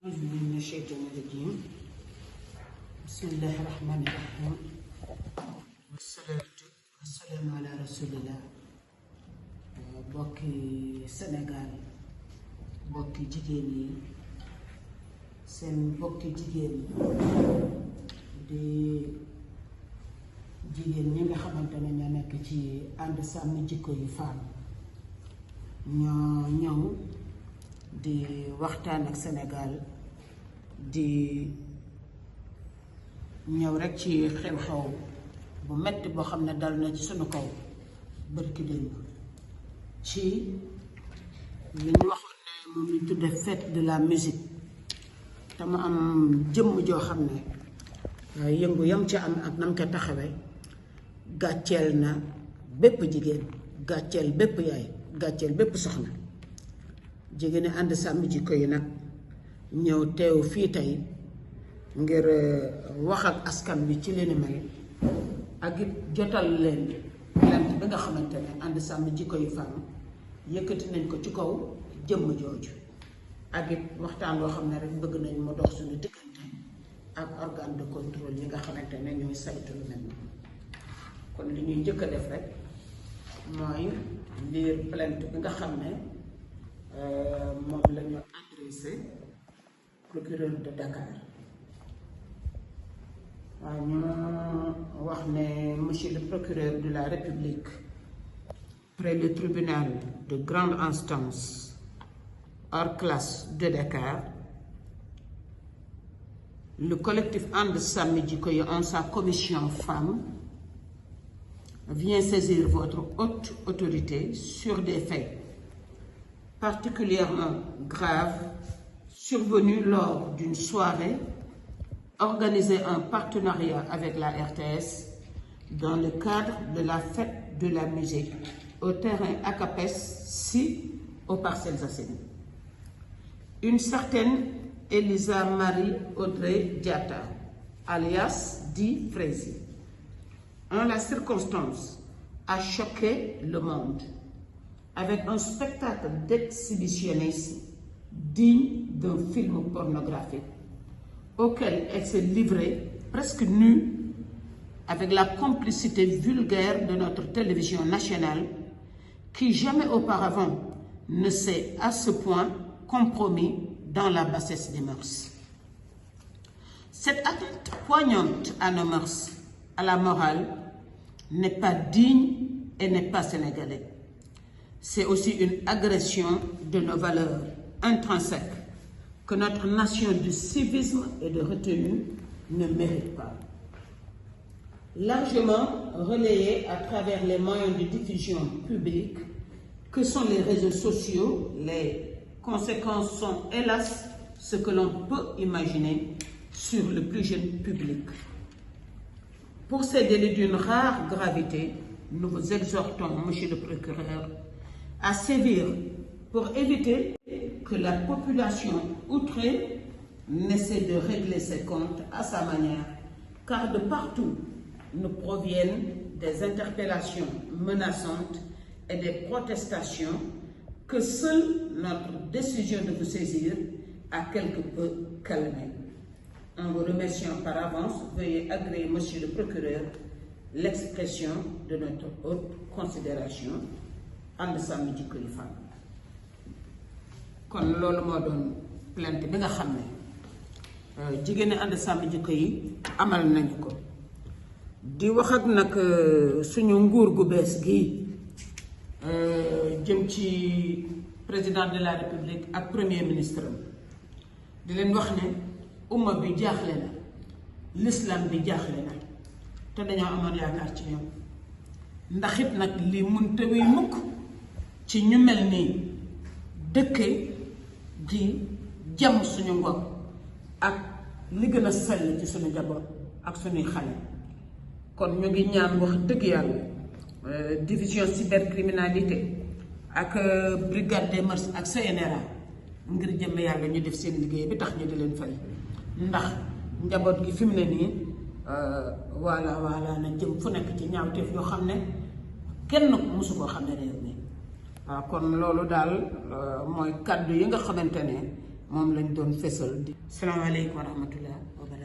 أعوذ بالله من الشيطان الرجيم بسم الله الرحمن الرحيم والصلاة والسلام على رسول الله bokki Sénégal bokki jigéen yi seen bokki jigéen di jigéen ñi nga xamante ne ñoo nekk ci ànd sàmm jikko yu femme ñoo ñëw di waxtaan ak Sénégal di ñëw rekk ci xew-xew bu metti boo xam ne dal na ci sunu kaw bërki démb ci li ñu waxoon ne moom ñu tudde fête de la musique te mu am jëmm joo xam ne yëngu yam ci am ak nam ko taxawee gàcceel na bépp jigéen gàcceel bépp yaay gàcceel bépp soxna jigéen ñi ànd sàmm jikko yi nag ñëw teew fii tey ngir wax ak askan bi ci li ni mel ak it jotal leen plainte bi nga xamante ne ànd sàmm jikko yu femme yëkkati nañ ko ci kaw jëmm jooju ak it waxtaan loo xam ne rek bëgg nañ mu dox suñu diggante ak organe de contrôle yi nga xamante ne ñooy saytu lu mel noonu kon li ñuy njëkk a def rek mooy lire plainte bi nga xam ne moom la ñu adressé procureur de Dakar waaw ñu wax ne monsieur le procureur de la République près le tribunal de grande instance hors classe de Dakar, le collectif And Samm Jikko Yi en sa commission femmes vient saisir votre haute autorité sur des faits particulièrement graves survenus lors d'une soirée organisée en partenariat avec la RTS dans le cadre de la fête de la musique au terrain Acapes 6 aux Parcelles Assainies. Une certaine Elisa Marie Audrey Diatta, alias Di Frézy, en la circonstance, a choqué le monde avec un spectacle d'exhibitionnisme digne d'un film pornographique auquel elle s'est livrée presque nue avec la complicité vulgaire de notre télévision nationale qui jamais auparavant ne s'est à ce point compromis dans la bassesse des mœurs. Cette atteinte poignante à nos mœurs, à la morale, n'est pas digne et n'est pas sénégalais. C'est aussi une agression de nos valeurs intrinsèques que notre nation du civisme et de retenue ne mérite pas. Largement relayée à travers les moyens de diffusion publics que sont les réseaux sociaux, les conséquences sont hélas ce que l'on peut imaginer sur le plus jeune public. Pour ces délits d'une rare gravité, nous vous exhortons, monsieur le procureur, à sévir pour éviter que la population outrée n'essaie de régler ses comptes à sa manière, car de partout nous proviennent des interpellations menaçantes et des protestations que seule notre décision de vous saisir a quelque peu calmé. En vous remerciant par avance, veuillez agréer, monsieur le procureur, l'expression de notre haute considération. And Samm Jikko Yi femme kon loolu moo doon plainte bi nga xam ne jigéen ñi And Samm Jikko Yi amal nañu ko di wax ak nag suñu nguur gu bees gi jëm ci président de la république ak premier ministre am di leen wax ne umma bi jaaxle na l'islam bi jaaxle na te dañoo amoon yaakaar ci ñoom ndax it nag lii mun tawee mukk ci ñu mel nii dëkke di jam suñu ngor ak li gën a sell ci suñu njaboot ak suñuy xale kon ñu ngi ñaan wax dëgg yàlla division cybercriminalité ak brigade des mœurs ak CNRA ngir jëm yàlla ñu def seen liggéey bi tax ñu di leen fay ndax njaboot gi fi mu ne nii wala na jëm fu nekk ci ñaawteef yoo xam ne kenn mosu koo xam ne réew mi waaw kon loolu daal mooy kàddu yi nga xamante ne moom lañ doon fésal di salaamaaleykum wa rahmatullah wa barakatuh